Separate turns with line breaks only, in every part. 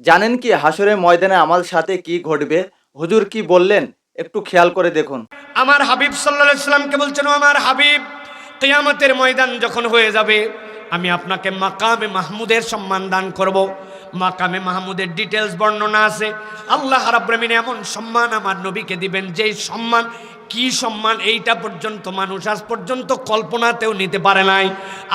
জানেন কি হাসরের ময়দানে আমার সাথে কি ঘটবে? হুজুর কি বললেন একটু খেয়াল করে দেখুন।
আমার হাবিব সাল্লাল্লাহু আলাইহি সাল্লামকে বলছেন, ও আমার হাবিব, কিয়ামতের ময়দান যখন হয়ে যাবে আমি আপনাকে মাকামে মাহমুদের সম্মান দান করব। মাকামে মাহমুদের ডিটেলস বর্ণনা আছে। আল্লাহ রাব্বুল আমিন এমন সম্মান আমার নবীকে দিবেন, যেই সম্মান, কি সম্মান এইটা পর্যন্ত মানুষ আজ পর্যন্ত কল্পনাতেও নিতে পারে নাই।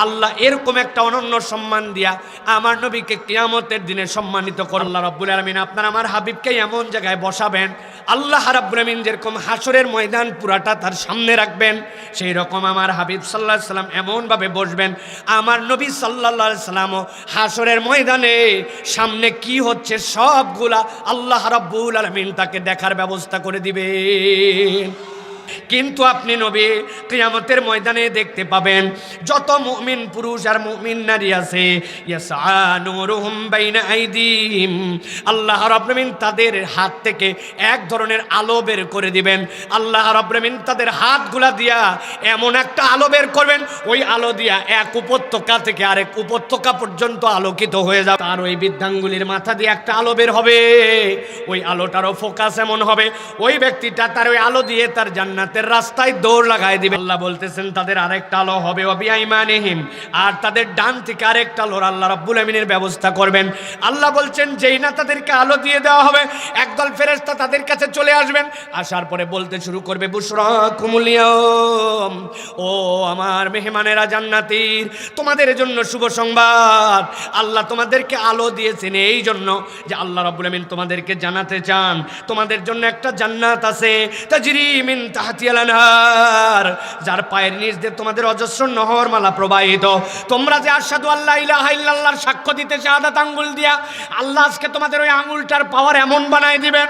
আল্লাহ এরকম একটা অনন্য সম্মান দিয়া আমার নবীকে কিয়ামতের দিনে সম্মানিত করলেন। আল্লাহ রাব্বুল আলামিন আপনার আমার হাবিবকে এমন জায়গায় বসাবেন, আল্লাহ রাব্বুল আমিন যেরকম হাসরের ময়দান পুরাটা তার সামনে রাখবেন, সেই রকম আমার হাবিব সাল্লাল্লাহু আলাইহি সাল্লাম এমনভাবে বসবেন, আমার নবী সাল্লাল্লাহু আলাইহি সাল্লামও হাসরের ময়দানে সামনে কি হচ্ছে সবগুলা আল্লাহ রাব্বুল আলামিন তাকে দেখার ব্যবস্থা করে দিবেন। কিন্তু আপনি নবী কিয়ামতের ময়দানে দেখতে পাবেন যত মুমিন পুরুষ আর মুমিন নারী আছে, ইয়াসআ নূরুহুম বাইনা আইদিহিম, আল্লাহ রাব্বুল আমিন তাদের হাত থেকে এক ধরনের আলো বের করে দিবেন। আল্লাহ রাব্বুল আমিন তাদের হাতগুলা দিয়া এমন একটা আলো বের করবেন, ওই আলো দিয়া এক উপত্যকা থেকে আরেক উপত্যকা পর্যন্ত আলোকিত হয়ে যাবে। আর ওই বৃদ্ধাঙ্গুলির মাথা দিয়ে একটা আলো বের হবে, ওই আলোটারও ফোকাস এমন হবে ওই ব্যক্তিটা তার ওই আলো দিয়ে তার জান্নাতের রাস্তায় দৌড় লাগায় দিবে। আল্লাহ বলতেছেন তাদের আরেকটা আলো হবে ওয়াবিআইমানিহিম, আর তাদের ডান থেকে আরেকটা আলোর আল্লাহ রাব্বুল আমিনের ব্যবস্থা করবেন। আল্লাহ বলছেন যেই না তাদেরকে আলো দিয়ে দেওয়া হবে, একদল ফেরেশতা তাদের কাছে চলে আসবেন, আসার পরে বলতে শুরু করবে বুশরাকুমুল ইয়াউম, ও আমার মেহমানেরা জান্নাতীর, তোমাদের জন্য শুভ সংবাদ। আল্লাহ তোমাদেরকে আলো দিয়েছেন এই জন্য যে আল্লাহ রাব্বুল আমিন তোমাদেরকে জানাতে চান তোমাদের জন্য একটা জান্নাত আছে, তাজরি মিন তাহতিহাল আনহার, যার পায়ের নিচ দিয়ে তোমাদের অজস্র নহরমালা প্রবাহিত। তোমরা যে আশহাদু আল্লা ইলাহা ইল্লাল্লাহর সাক্ষ্য দিতে শাহাদাত আঙ্গুল দিয়া, আল্লাহ আজকে তোমাদের ওই আঙ্গুলটার পাওয়ার এমন বানায় দিবেন,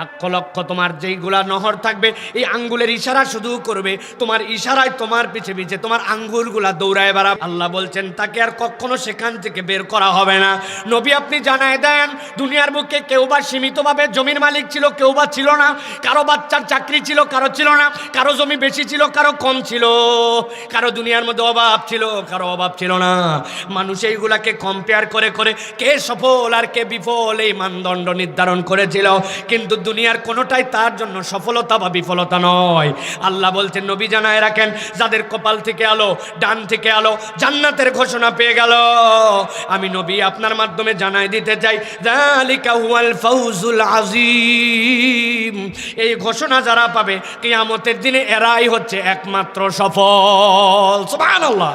লক্ষ লক্ষ তোমার যেইগুলা নহর থাকবে এই আঙ্গুলের ইশারা শুধু করবে, তোমার ইশারায় তোমার পিছে পিছে তোমার আঙ্গুলগুলা দৌড়ায় বেড়াবে। আল্লাহ বলছেন তাকে আর কখনো সেখান থেকে বের করা হবে না। নবী আপনি জানায় দেন দুনিয়ার বুকে কেউ বা সীমিতভাবে জমির মালিক ছিল, কেউ বা ছিল না, কারো বাচ্চার চাকরি ছিল, কারো ছিল না, কারো জমি বেশি ছিল, কারো কম ছিল, কারো দুনিয়ার মধ্যে অভাব ছিল, কারো অভাব ছিল না। মানুষ এইগুলাকে কম্পেয়ার করে করে কে সফল আর কে বিফল এই মানদণ্ড নির্ধারণ করেছিল, কিন্তু দুনিয়ার কোনোটাই তার জন্য সফলতা বা বিফলতা নয়। আল্লাহ বলছেন নবী জানায় রাখেন যাদের কপাল থেকে আলো, ডান থেকে আলো, জান্নাতের ঘোষণা পেয়ে গেল, আমি নবী আপনার মাধ্যমে জানাই দিতে চাই যালিকা হুয়াল ফাউজুল আযীম, এই ঘোষণা যারা পাবে কিয়ামতের দিনে এরাই হচ্ছে একমাত্র সফল। সুবহানাল্লাহ।